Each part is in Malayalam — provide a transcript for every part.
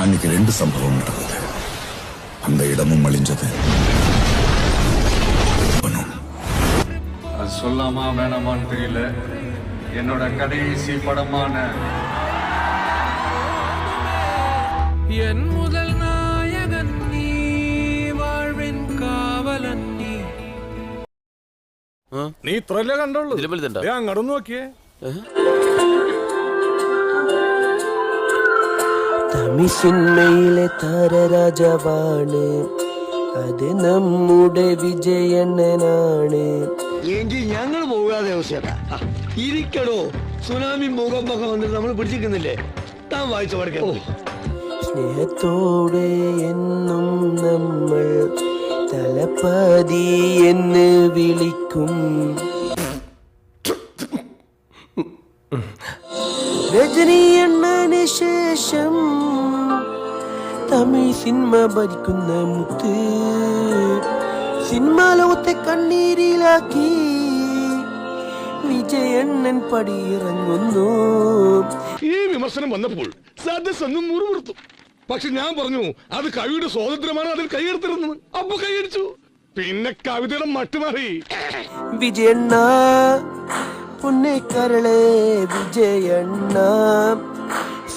அன்னைக்கு 2 சம்பவம் நடந்தது. அந்த இடமும் அழிஞ்சது. அது சொல்லாமா வேணாமான்னு தெரியல. என்னோட கடைசி படமான என் முதல் நாயகன் நீ, வாழ்வின் കാവലൻ നീ. നീ ഇത്രല്ലേ കണ്ടുള്ളൂ? അങ്ങോട്ട് നോക്കിയേ. തമിഴ്സിന്മയിലെ താരരാജാവാണ്, അത് നമ്മുടെ വിജയണ്ണനാണ്. എങ്കിൽ ഞങ്ങൾ പോകാതെ ഇരിക്കടോ. സുനാമി ഭൂകമ്പൊക്കെ വന്നിട്ട് നമ്മൾ പിടിച്ചിരിക്കുന്നില്ലേ? താൻ വായിച്ചു പഠിക്കാം. സ്നേഹത്തോടെ എന്നും നമ്മൾ തലപ്പാതി എന്ന് വിളിക്കും. രജനി എണ്ണന് ശേഷം തമിഴ് സിനിമ ഭരിക്കുന്ന മുത്ത്, സിനിമാ ലോകത്തെ കണ്ണീരിലാക്കി വിജയണ്ണൻ പടിയിറങ്ങുന്നു. ഈ വിമർശനം വന്നപ്പോൾ സദസ്സൊന്നും മുറിവുറുത്തു. പക്ഷെ ഞാൻ പറഞ്ഞു അത് കവിയുടെ സ്വാതന്ത്ര്യമാണ്, അതിൽ കൈയെടുത്തിരുന്നത്. അപ്പൊ കൈയടിച്ചു. പിന്നെ കവിതയുടെ മട്ടുമാറി. വിജയണ്ണ പൊന്നേക്കരളെ വിജയണ്ണ,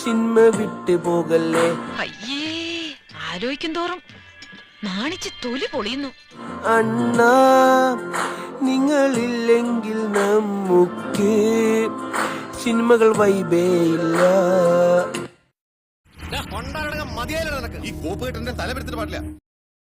സിനിമ വിട്ടു പോകല്ലേ. അയ്യേ, ആലോചിക്കും തോറും നാണിച്ച് തൊലി പൊളിയുന്നു. അണ്ണ നിങ്ങളില്ലെങ്കിൽ നമുക്ക് സിനിമകൾ വൈബേ ഇല്ല. ഈ കോപ്പ് കെട്ടിന്റെ തലപ്പെടുത്തിട്ട് പാടില്ല.